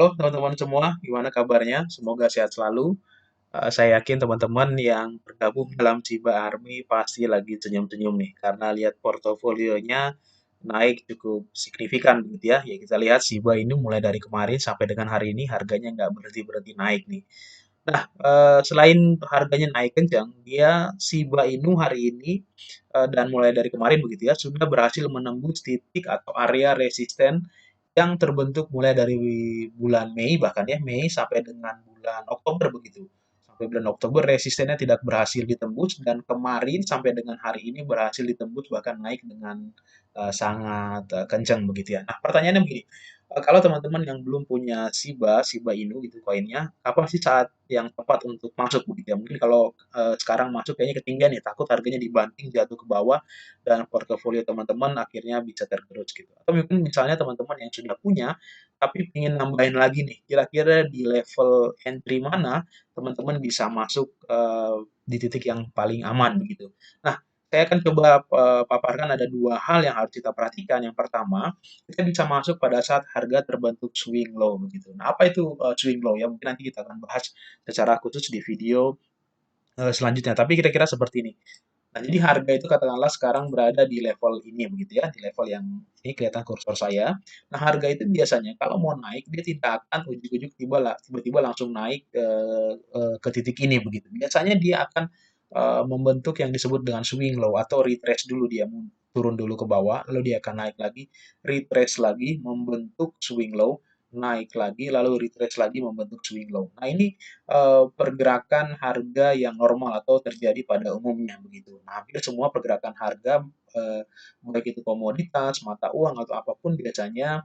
Halo teman-teman semua, gimana kabarnya? Semoga sehat selalu. Saya yakin teman-teman yang bergabung dalam Chiba Army pasti lagi senyum-senyum nih, karena lihat portofolionya naik cukup signifikan gitu ya. Ya kita lihat Shiba ini mulai dari kemarin sampai dengan hari ini harganya nggak berhenti-berhenti naik nih. Nah, selain harganya naik kencang, dia Shiba Inu hari ini dan mulai dari kemarin begitu ya, sudah berhasil menembus titik atau area resisten yang terbentuk mulai dari bulan Mei bahkan ya, Mei sampai dengan bulan Oktober begitu. Sampai bulan Oktober resistennya tidak berhasil ditembus dan kemarin sampai dengan hari ini berhasil ditembus bahkan naik dengan sangat kencang begitu ya. Nah, pertanyaannya begini, kalau teman-teman yang belum punya Shiba Inu gitu koinnya, apa sih saat yang tepat untuk masuk begitu ya? Mungkin kalau sekarang masuk kayaknya ketinggian ya, takut harganya dibanting jatuh ke bawah dan portofolio teman-teman akhirnya bisa tergerus gitu. Atau mungkin misalnya teman-teman yang sudah punya, tapi ingin nambahin lagi nih, kira-kira di level entry mana teman-teman bisa masuk di titik yang paling aman begitu. Nah, saya akan coba paparkan ada dua hal yang harus kita perhatikan. Yang pertama, kita bisa masuk pada saat harga terbentuk swing low begitu. Nah, apa itu swing low ya? Mungkin nanti kita akan bahas secara khusus di video selanjutnya. Tapi kira-kira seperti ini. Nah, jadi harga itu katakanlah sekarang berada di level ini begitu ya, di level yang ini kelihatan kursor saya. Nah, harga itu biasanya kalau mau naik dia tidak akan ujuk-ujuk tiba-tiba langsung naik ke titik ini begitu. Biasanya dia akan membentuk yang disebut dengan swing low atau retrace dulu dia turun dulu ke bawah, lalu dia akan naik lagi, retrace lagi, membentuk swing low, naik lagi, lalu retrace lagi membentuk swing low. Nah, ini pergerakan harga yang normal atau terjadi pada umumnya begitu. Nah, hampir semua pergerakan harga eh, baik itu komoditas, mata uang atau apapun biasanya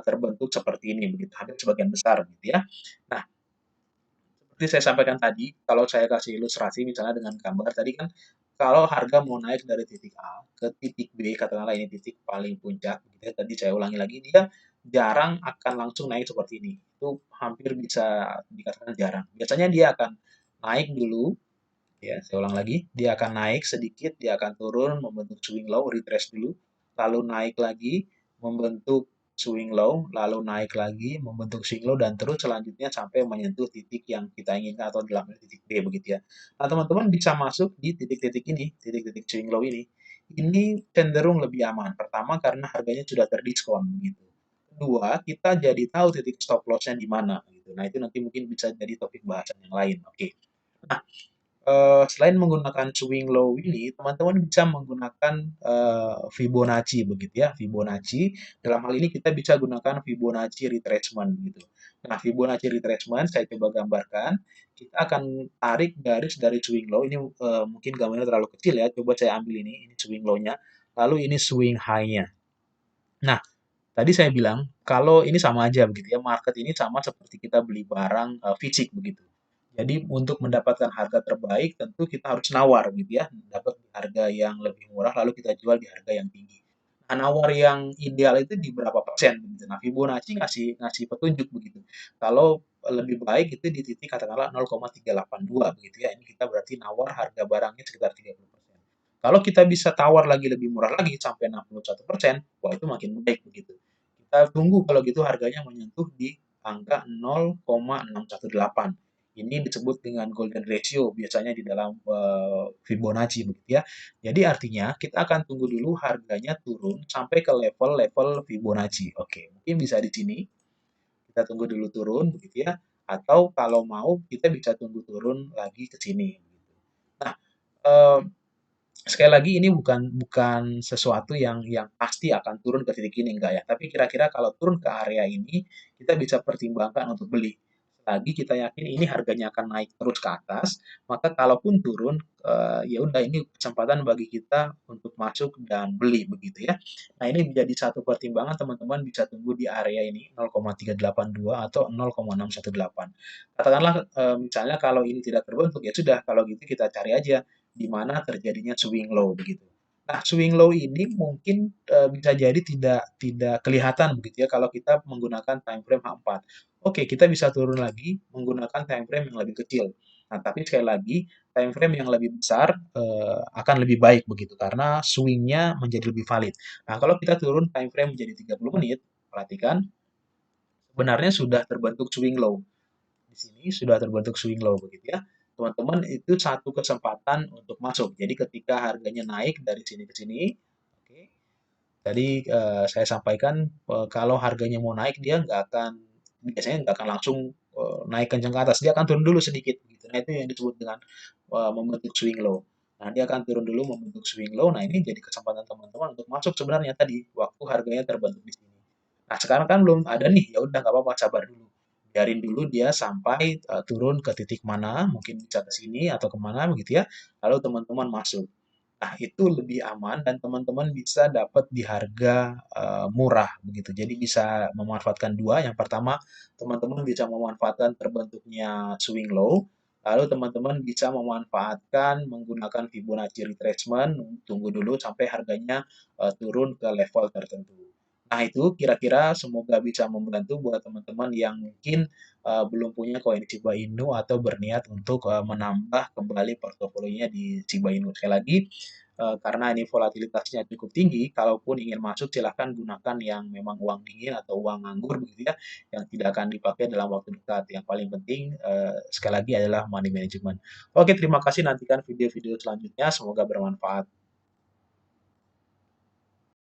terbentuk seperti ini begitu. Hampir sebagian besar gitu ya. Nah, seperti saya sampaikan tadi, kalau saya kasih ilustrasi misalnya dengan gambar tadi kan kalau harga mau naik dari titik A ke titik B, katakanlah ini titik paling puncak, gitu ya, tadi saya ulangi lagi, dia jarang akan langsung naik seperti ini. Itu hampir bisa dikatakan jarang. Biasanya dia akan naik dulu, ya, saya ulang lagi, dia akan naik sedikit, dia akan turun, membentuk swing low, retrace dulu, lalu naik lagi, membentuk swing low, lalu naik lagi, membentuk swing low, dan terus selanjutnya sampai menyentuh titik yang kita inginkan atau dalam titik D begitu ya. Nah, teman-teman bisa masuk di titik-titik ini, titik-titik swing low ini. Ini cenderung lebih aman. Pertama, karena harganya sudah terdiskon begitu. Kedua, kita jadi tahu titik stop loss-nya di mana gitu. Nah, itu nanti mungkin bisa jadi topik bahasan yang lain. Oke. Nah, selain menggunakan swing low ini, teman-teman bisa menggunakan Fibonacci begitu ya. Fibonacci, dalam hal ini kita bisa gunakan Fibonacci retracement gitu. Nah, Fibonacci retracement saya coba gambarkan. Kita akan tarik garis dari swing low. Ini mungkin gambarnya terlalu kecil ya. Coba saya ambil ini swing low-nya. Lalu ini swing high-nya. Nah, tadi saya bilang kalau ini sama aja begitu ya. Market ini sama seperti kita beli barang fisik begitu. Jadi untuk mendapatkan harga terbaik tentu kita harus nawar gitu ya, dapat di harga yang lebih murah lalu kita jual di harga yang tinggi. Nah, nawar yang ideal itu di berapa persen gitu. Nah, Fibonacci ngasih ngasih petunjuk begitu. Kalau lebih baik itu di titik katakanlah 0,382 begitu ya. Ini kita berarti nawar harga barangnya sekitar 30%. Kalau kita bisa tawar lagi lebih murah lagi sampai 61%, wah itu makin baik begitu. Kita tunggu kalau gitu harganya menyentuh di angka 0,618. Ini disebut dengan golden ratio biasanya di dalam Fibonacci begitu ya. Jadi artinya kita akan tunggu dulu harganya turun sampai ke level-level Fibonacci. Oke, mungkin bisa di sini kita tunggu dulu turun begitu ya. Atau kalau mau kita bisa tunggu turun lagi ke sini. Nah, eh, sekali lagi ini bukan bukan sesuatu yang pasti akan turun ke titik ini enggak ya. Tapi kira-kira kalau turun ke area ini kita bisa pertimbangkan untuk beli. Lagi kita yakin ini harganya akan naik terus ke atas, maka kalaupun turun ya udah ini kesempatan bagi kita untuk masuk dan beli begitu ya. Nah, ini menjadi satu pertimbangan teman-teman bisa tunggu di area ini 0,382 atau 0,618. Katakanlah misalnya kalau ini tidak terbentuk ya sudah kalau gitu kita cari aja di mana terjadinya swing low begitu. Nah, swing low ini mungkin bisa jadi tidak tidak kelihatan begitu ya kalau kita menggunakan time frame H4. Oke, kita bisa turun lagi menggunakan time frame yang lebih kecil. Nah, tapi sekali lagi time frame yang lebih besar akan lebih baik begitu karena swingnya menjadi lebih valid. Nah, kalau kita turun time frame menjadi 30 menit, perhatikan sebenarnya sudah terbentuk swing low. Di sini sudah terbentuk swing low begitu ya. Teman-teman itu satu kesempatan untuk masuk. Jadi ketika harganya naik dari sini ke sini, oke. Tadi saya sampaikan kalau harganya mau naik dia nggak akan biasanya nggak akan langsung naik kencang ke atas, dia akan turun dulu sedikit gitu. Nah itu yang disebut dengan membentuk swing low. Nah dia akan turun dulu membentuk swing low. Nah ini jadi kesempatan teman-teman untuk masuk sebenarnya tadi waktu harganya terbentuk di sini. Nah sekarang kan belum ada nih, ya udah nggak apa-apa sabar dulu. Biarin dulu dia sampai turun ke titik mana, mungkin bisa ke sini atau kemana begitu ya. Lalu teman-teman masuk. Nah, itu lebih aman dan teman-teman bisa dapat di harga murah begitu. Jadi bisa memanfaatkan dua. Yang pertama, teman-teman bisa memanfaatkan terbentuknya swing low. Lalu teman-teman bisa memanfaatkan menggunakan Fibonacci retracement, tunggu dulu sampai harganya turun ke level tertentu. Nah, itu kira-kira semoga bisa membantu buat teman-teman yang mungkin belum punya koin Shiba Inu atau berniat untuk menambah kembali portofolionya di Shiba Inu. Sekali lagi, karena ini volatilitasnya cukup tinggi, kalaupun ingin masuk silahkan gunakan yang memang uang dingin atau uang nganggur begitu ya, yang tidak akan dipakai dalam waktu dekat. Yang paling penting sekali lagi adalah money management. Oke, terima kasih, nantikan video-video selanjutnya, semoga bermanfaat.